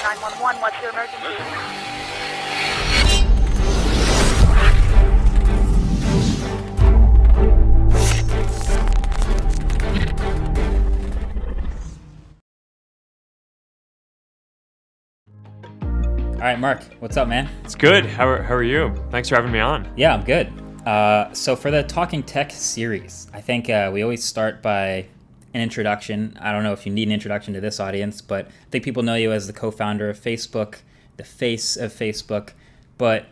911, what's your emergency? All right, Mark, what's up, man? It's good. How are you? Thanks for having me on. Yeah, I'm good. So for the Talking Tech series, I think we always start by an introduction. I don't know if you need an introduction to this audience, but I think people know you as the co-founder of Facebook, the face of Facebook. But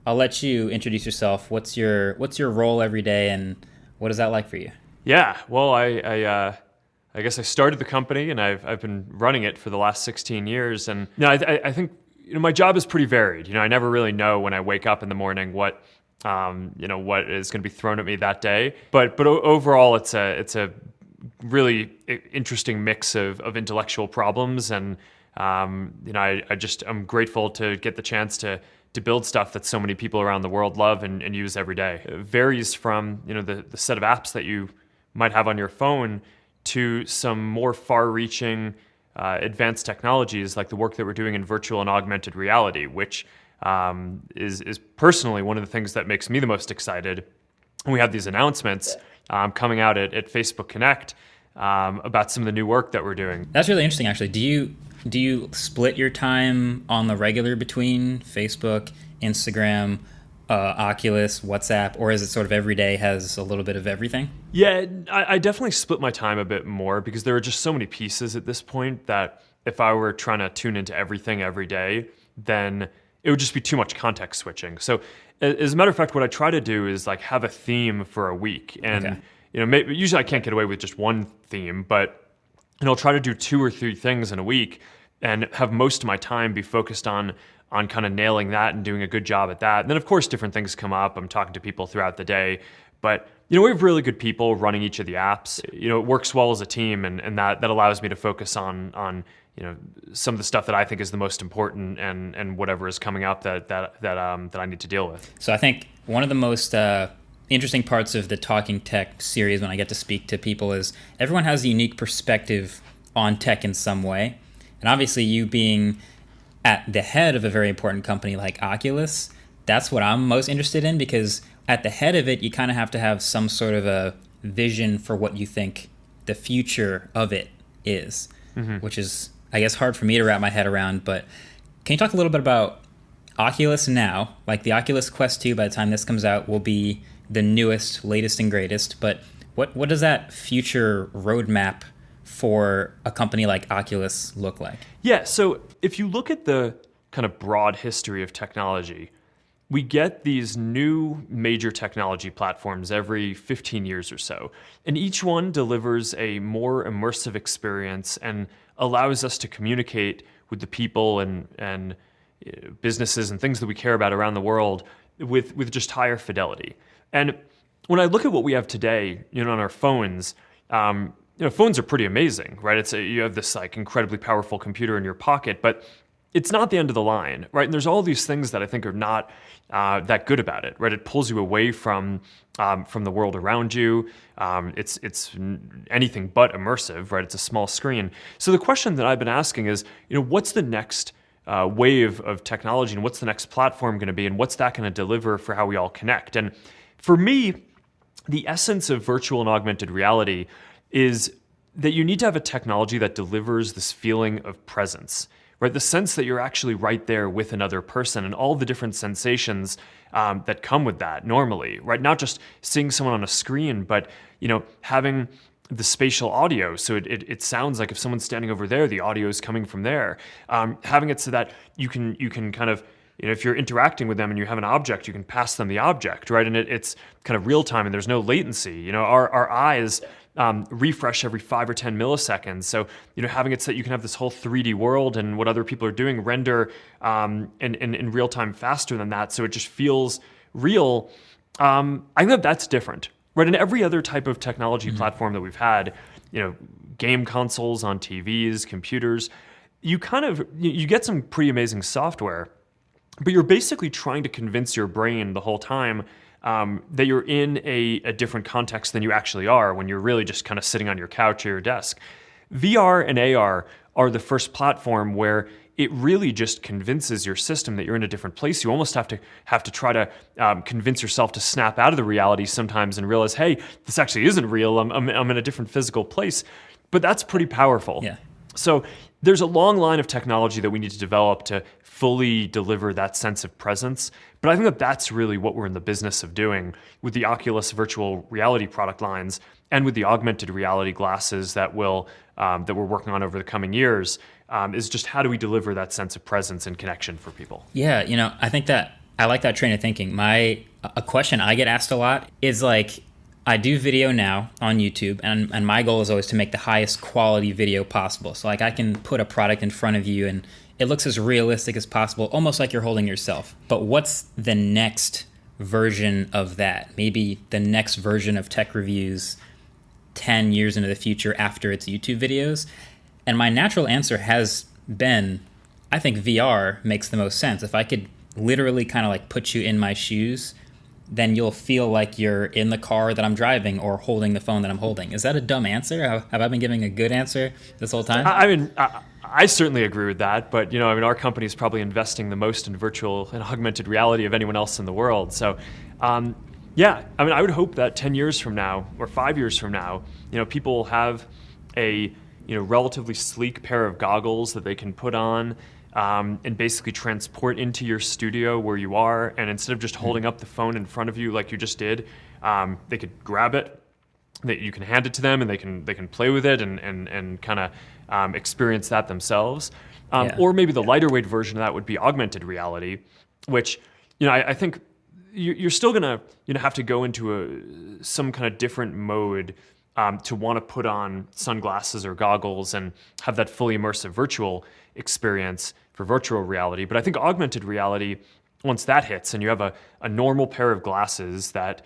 I'll let you introduce yourself. What's your role every day, and what is that like for you? Yeah, well, I guess I started the company, and I've been running it for the last 16 years. And I think my job is pretty varied. I never really know when I wake up in the morning what what is going to be thrown at me that day. But overall, it's a really interesting mix of intellectual problems, and I'm grateful to get the chance to build stuff that so many people around the world love and use every day. It varies from the set of apps that you might have on your phone to some more far-reaching advanced technologies like the work that we're doing in virtual and augmented reality, which is personally one of the things that makes me the most excited. And we have these announcements coming out at Facebook Connect about some of the new work that we're doing. That's really interesting, actually. Do you split your time on the regular between Facebook, Instagram, Oculus, WhatsApp, or is it sort of every day has a little bit of everything? Yeah, I definitely split my time a bit more because there are just so many pieces at this point that if I were trying to tune into everything every day, then it would just be too much context switching. So as a matter of fact, what I try to do is like have a theme for a week. And maybe, usually I can't get away with just one theme, but I'll try to do 2 or 3 things in a week and have most of my time be focused on kind of nailing that and doing a good job at that. And then of course different things come up. I'm talking to people throughout the day, but we have really good people running each of the apps. It works well as a team, and that allows me to focus on some of the stuff that I think is the most important and whatever is coming up that I need to deal with. So I think one of the most interesting parts of the Talking Tech series when I get to speak to people is everyone has a unique perspective on tech in some way. And obviously you being at the head of a very important company like Oculus, that's what I'm most interested in, because at the head of it, you kind of have to have some sort of a vision for what you think the future of it is, which is, I guess, hard for me to wrap my head around. But can you talk a little bit about Oculus now? Like the Oculus Quest 2, by the time this comes out, will be the newest, latest, and greatest. But what does that future roadmap for a company like Oculus look like? Yeah, so if you look at the kind of broad history of technology, we get these new major technology platforms every 15 years or so. And each one delivers a more immersive experience and allows us to communicate with the people and businesses and things that we care about around the world with just higher fidelity. And when I look at what we have today, on our phones, phones are pretty amazing, right? You have this like incredibly powerful computer in your pocket, but it's not the end of the line, right? And there's all these things that I think are not that good about it, right? It pulls you away from the world around you. It's anything but immersive, right? It's a small screen. So the question that I've been asking is, what's the next wave of technology, and what's the next platform going to be, and what's that going to deliver for how we all connect? And for me, the essence of virtual and augmented reality is that you need to have a technology that delivers this feeling of presence, right? The sense that you're actually right there with another person and all the different sensations that come with that normally, right? Not just seeing someone on a screen, but having the spatial audio, so it sounds like if someone's standing over there, the audio is coming from there. Having it so that you can kind of, if you're interacting with them and you have an object, you can pass them the object, right? And it's kind of real time and there's no latency. Our eyes refresh every 5 or 10 milliseconds. So, having it so that you can have this whole 3D world and what other people are doing render in real time faster than that. So it just feels real. I think that's different, right? In every other type of technology platform that we've had, game consoles on TVs, computers, you get some pretty amazing software, but you're basically trying to convince your brain the whole time that you're in a different context than you actually are when you're really just kind of sitting on your couch or your desk. VR and AR are the first platform where it really just convinces your system that you're in a different place. You almost have to try to convince yourself to snap out of the reality sometimes and realize, hey, this actually isn't real. I'm in a different physical place. But that's pretty powerful. Yeah. So there's a long line of technology that we need to develop to fully deliver that sense of presence. But I think that that's really what we're in the business of doing with the Oculus virtual reality product lines and with the augmented reality glasses that we're working on over the coming years, is just how do we deliver that sense of presence and connection for people? Yeah, I think that I like that train of thinking. A question I get asked a lot is like, I do video now on YouTube, and my goal is always to make the highest quality video possible. So like I can put a product in front of you and it looks as realistic as possible, almost like you're holding yourself. But what's the next version of that? Maybe the next version of tech reviews 10 years into the future after its YouTube videos? And my natural answer has been, I think VR makes the most sense. If I could literally kind of like put you in my shoes, then you'll feel like you're in the car that I'm driving or holding the phone that I'm holding. Is that a dumb answer? Have I been giving a good answer this whole time? I mean, I certainly agree with that, but our company is probably investing the most in virtual and augmented reality of anyone else in the world. So, yeah, I mean, I would hope that 10 years from now or 5 years from now, people will have a relatively sleek pair of goggles that they can put on and basically transport into your studio where you are. And instead of just holding up the phone in front of you like you just did, they could grab it, that you can hand it to them, and they can play with it and kind of experience that themselves. Or maybe the lighter weight version of that would be augmented reality, which I think you're still gonna have to go into some kind of different mode to want to put on sunglasses or goggles and have that fully immersive virtual experience for virtual reality. But I think augmented reality, once that hits and you have a normal pair of glasses that,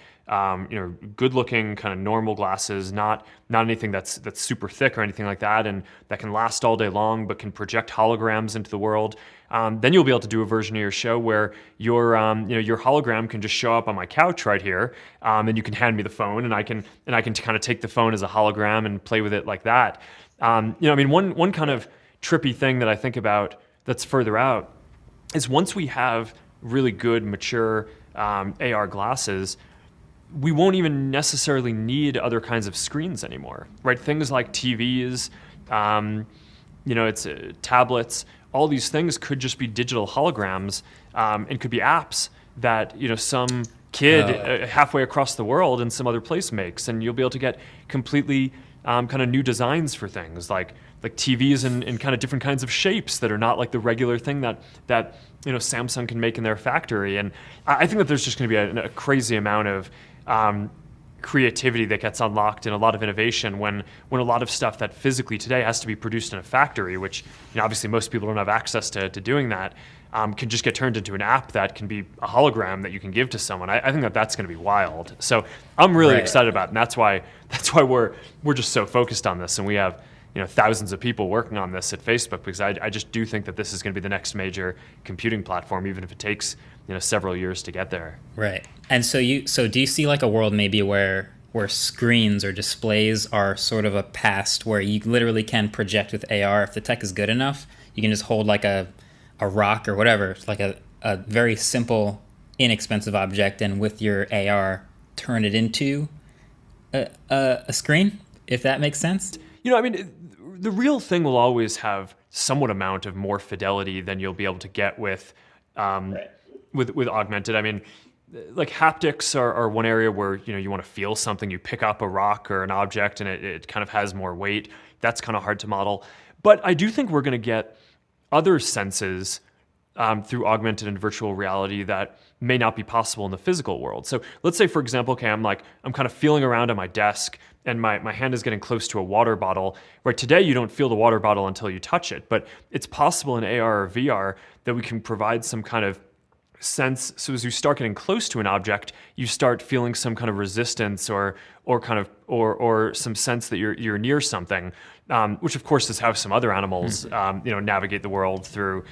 good looking kind of normal glasses, not anything that's super thick or anything like that, and that can last all day long but can project holograms into the world, then you'll be able to do a version of your show where your hologram can just show up on my couch right here, and you can hand me the phone, and I can kind of take the phone as a hologram and play with it like that. One kind of trippy thing that I think about that's further out is once we have really good, mature AR glasses, we won't even necessarily need other kinds of screens anymore, right? Things like TVs, tablets, all these things could just be digital holograms, and could be apps that some kid halfway across the world in some other place makes, and you'll be able to get completely kind of new designs for things like TVs in kind of different kinds of shapes that are not like the regular thing that Samsung can make in their factory. And I think that there's just going to be a crazy amount of creativity that gets unlocked and a lot of innovation when a lot of stuff that physically today has to be produced in a factory, which obviously most people don't have access to doing that, can just get turned into an app that can be a hologram that you can give to someone. I think that that's going to be wild. So I'm really excited about it, and that's why we're just so focused on this, and we have thousands of people working on this at Facebook, because I just do think that this is going to be the next major computing platform, even if it takes several years to get there. Right. And so do you see like a world maybe where screens or displays are sort of a past, where you literally can project with AR if the tech is good enough? You can just hold like a rock or whatever, like a very simple, inexpensive object, and with your AR turn it into a screen, if that makes sense? The real thing will always have somewhat amount of more fidelity than you'll be able to get with augmented. Like haptics are one area where you want to feel something. You pick up a rock or an object and it kind of has more weight. That's kind of hard to model. But I do think we're going to get other senses through augmented and virtual reality that may not be possible in the physical world. So let's say, for example, I'm kind of feeling around on my desk and my hand is getting close to a water bottle. Right, today you don't feel the water bottle until you touch it, but it's possible in AR or VR that we can provide some kind of sense. So as you start getting close to an object, you start feeling some kind of resistance or some sense that you're near something, which of course is how some other animals navigate the world through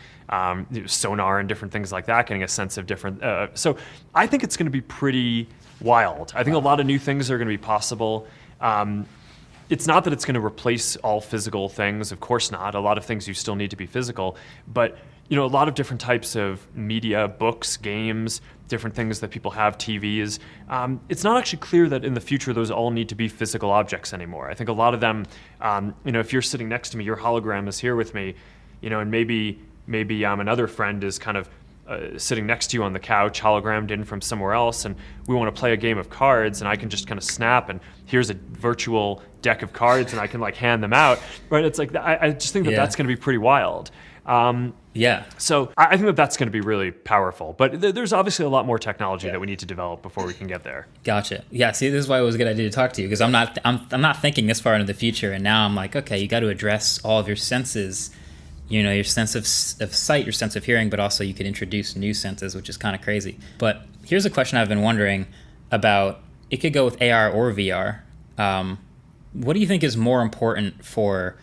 sonar and different things like that, getting a sense of different. So I think it's going to be pretty wild. I think a lot of new things are going to be possible. it's not that it's going to replace all physical things. Of course not. A lot of things you still need to be physical, but a lot of different types of media, books, games, different things that people have, TVs. It's not actually clear that in the future those all need to be physical objects anymore. I think a lot of them, if you're sitting next to me, your hologram is here with me, and maybe another friend is kind of sitting next to you on the couch, hologrammed in from somewhere else, and we want to play a game of cards, and I can just kind of snap, and here's a virtual deck of cards, and I can hand them out, right? It's like, I just think that that's going to be pretty wild. So I think that that's going to be really powerful, but there's obviously a lot more technology that we need to develop before we can get there. Gotcha. Yeah. See, this is why it was a good idea to talk to you, because I'm not thinking this far into the future, and now I'm like, okay, you got to address all of your senses. Your sense of sight, your sense of hearing, but also you could introduce new senses, which is kind of crazy. But here's a question I've been wondering about. It could go with AR or VR. What do you think is more important for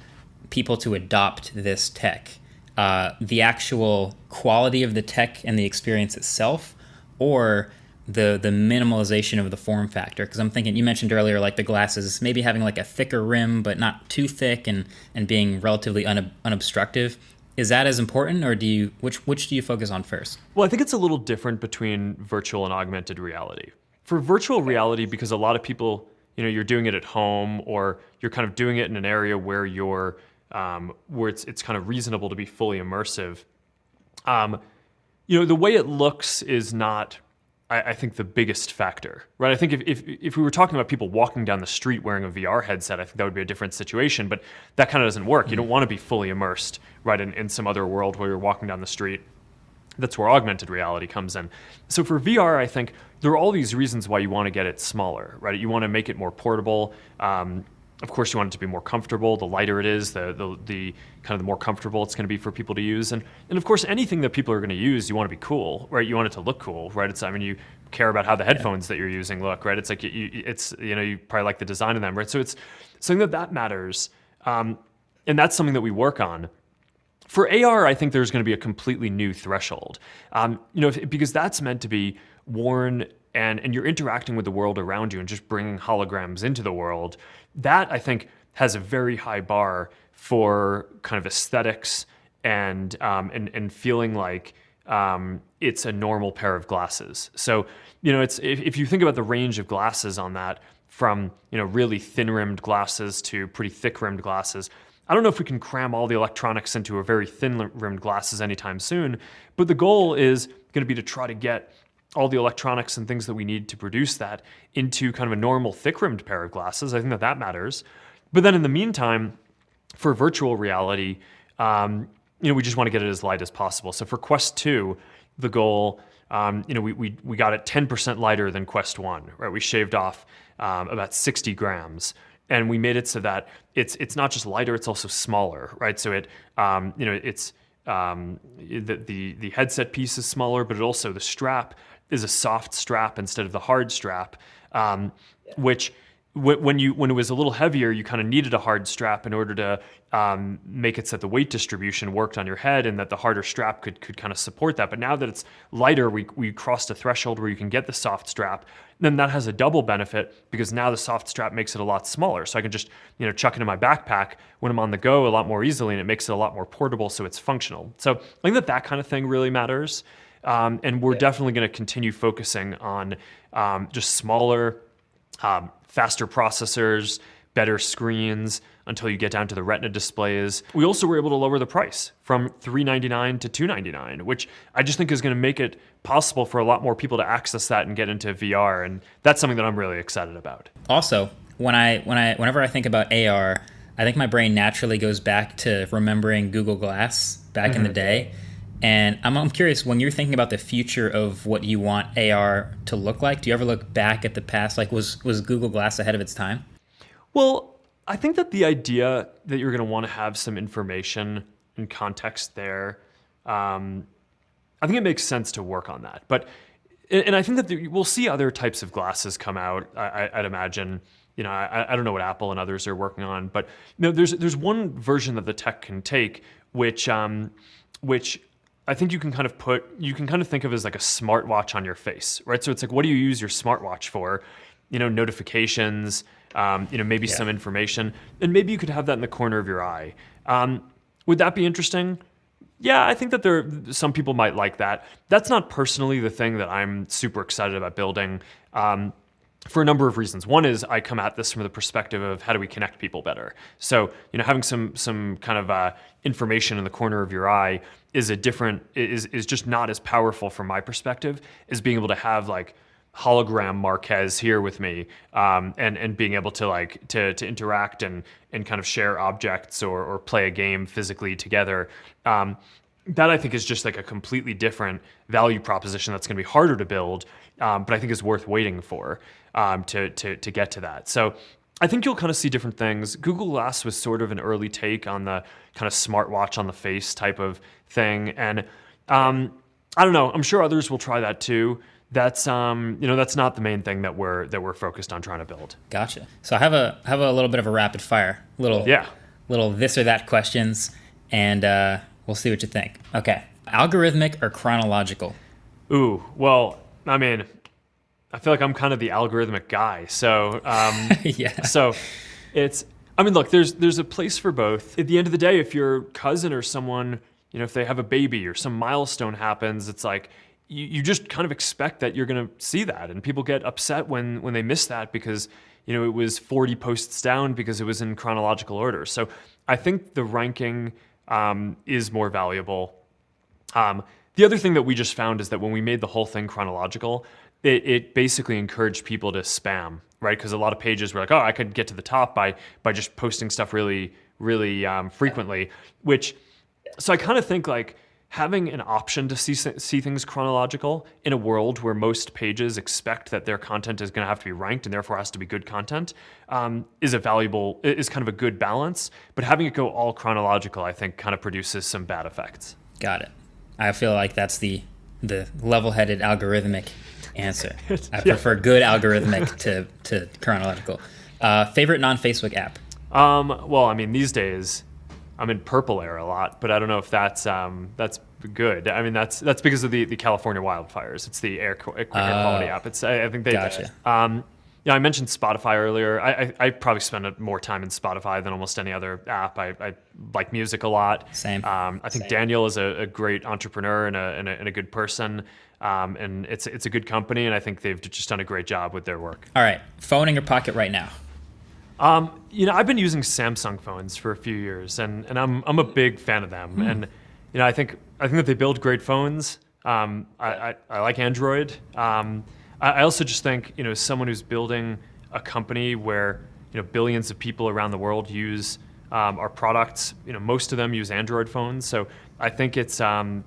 people to adopt this tech? The actual quality of the tech and the experience itself, or the minimalization of the form factor? Because I'm thinking, you mentioned earlier, like the glasses maybe having like a thicker rim but not too thick, and being relatively unobstructive. Is that as important, or which do you focus on first? Well, I think it's a little different between virtual and augmented reality. For virtual reality, because a lot of people, you're doing it at home, or you're kind of doing it in an area where where it's kind of reasonable to be fully immersive. The way it looks is not, I think, the biggest factor, right? I think if we were talking about people walking down the street wearing a VR headset, I think that would be a different situation, but that kind of doesn't work. You don't want to be fully immersed, right, in some other world where you're walking down the street. That's where augmented reality comes in. So for VR, I think there are all these reasons why you want to get it smaller, right? You want to make it more portable. Of course, you want it to be more comfortable. The lighter it is, the kind of the more comfortable it's going to be for people to use. And of course, anything that people are going to use, you want to be cool, right? You want it to look cool, right? You care about how the headphones that you're using look, right? It's like you probably like the design of them, right? So it's something that matters, and that's something that we work on. For AR, I think there's going to be a completely new threshold, because that's meant to be worn and you're interacting with the world around you and just bringing holograms into the world. That, I think, has a very high bar for kind of aesthetics and feeling like it's a normal pair of glasses. So, if you think about the range of glasses on that, from really thin-rimmed glasses to pretty thick-rimmed glasses, I don't know if we can cram all the electronics into a very thin-rimmed glasses anytime soon, but the goal is going to be to try to get all the electronics and things that we need to produce that into kind of a normal thick-rimmed pair of glasses. I think that matters. But then in the meantime, for virtual reality, we just want to get it as light as possible. So for Quest 2, the goal, we got it 10% lighter than Quest 1, right? We shaved off about 60 grams. And we made it so that it's not just lighter, it's also smaller, right? So it's the headset piece is smaller, but the strap is a soft strap instead of the hard strap, which when it was a little heavier, you kind of needed a hard strap in order to make it so that the weight distribution worked on your head and that the harder strap could kind of support that. But now that it's lighter, we crossed a threshold where you can get the soft strap. Then that has a double benefit, because now the soft strap makes it a lot smaller. So I can just chuck it in my backpack when I'm on the go a lot more easily, and it makes it a lot more portable, so it's functional. So I think that kind of thing really matters. And we're definitely going to continue focusing on just smaller, faster processors, better screens, until you get down to the Retina displays. We also were able to lower the price from $399 to $299, which I just think is going to make it possible for a lot more people to access that and get into VR, and that's something that I'm really excited about. Also, whenever I think about AR, I think my brain naturally goes back to remembering Google Glass back in the day. And I'm curious, when you're thinking about the future of what you want AR to look like, do you ever look back at the past? Like, was Google Glass ahead of its time? Well, I think that the idea that you're going to want to have some information and context there, I think it makes sense to work on that. And I think that we'll see other types of glasses come out, I'd imagine. I don't know what Apple and others are working on, but there's one version that the tech can take, which I think you can kind of think of as like a smartwatch on your face, right? So it's like, what do you use your smartwatch for? Notifications, maybe some information, and maybe you could have that in the corner of your eye. Would that be interesting? Yeah, I think that some people might like that. That's not personally the thing that I'm super excited about building. For a number of reasons. One is I come at this from the perspective of how do we connect people better. So, having some kind of information in the corner of your eye is just not as powerful from my perspective as being able to have like hologram Marques here with me, and being able to to interact and kind of share objects or play a game physically together. That I think is just like a completely different value proposition that's going to be harder to build, but I think is worth waiting for to get to that. So I think you'll kind of see different things. Google Glass was sort of an early take on the kind of smartwatch on the face type of thing, and I don't know. I'm sure others will try that too. That's that's not the main thing that we're focused on trying to build. Gotcha. So I have a little bit of a rapid fire, little this or that questions, and we'll see what you think. Okay, algorithmic or chronological? Ooh, well, I mean, I feel like I'm kind of the algorithmic guy. So yeah. So look, there's a place for both. At the end of the day, if your cousin or someone, if they have a baby or some milestone happens, it's like you just kind of expect that you're going to see that, and people get upset when they miss that because it was 40 posts down because it was in chronological order. So I think the ranking is more valuable. The other thing that we just found is that when we made the whole thing chronological, it basically encouraged people to spam, right? Because a lot of pages were like, oh, I could get to the top by just posting stuff really, really frequently. So I kind of think like having an option to see things chronological in a world where most pages expect that their content is going to have to be ranked and therefore has to be good content is kind of a good balance. But having it go all chronological, I think, kind of produces some bad effects. Got it. I feel like that's the level-headed algorithmic answer. I prefer good algorithmic to chronological. Favorite non-Facebook app? Well, I mean, these days I'm in Purple Air a lot, but I don't know if that's good. I mean, that's because of the California wildfires. It's the air quality app. I think they. Gotcha. I mentioned Spotify earlier. I probably spend more time in Spotify than almost any other app. I like music a lot. Same. I think Daniel is a great entrepreneur and a good person. And it's a good company, and I think they've just done a great job with their work. All right, phone in your pocket right now. I've been using Samsung phones for a few years, and I'm a big fan of them. And I think that they build great phones. I like Android. I also just think, as someone who's building a company where billions of people around the world use our products, most of them use Android phones. So I think it's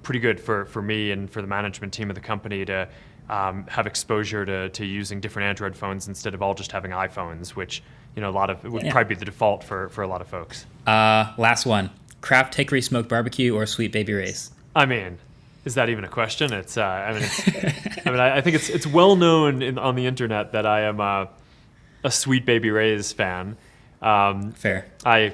pretty good for me and for the management team of the company to have exposure to using different Android phones instead of all just having iPhones, which it would probably be the default for a lot of folks. Last one: Kraft Hickory Smoked Barbecue or Sweet Baby Ray's? I mean, is that even a question? I think it's well known on the internet that I am a Sweet Baby Ray's fan. Fair. I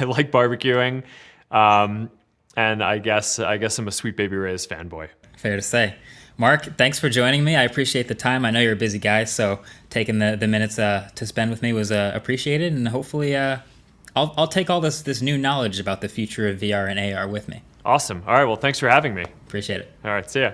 like barbecuing, and I guess I'm a Sweet Baby Ray's fanboy. Fair to say. Mark, thanks for joining me. I appreciate the time. I know you're a busy guy, so taking the minutes to spend with me was appreciated, and hopefully I'll take all this new knowledge about the future of VR and AR with me. Awesome. All right. Well, thanks for having me. Appreciate it. All right. See ya.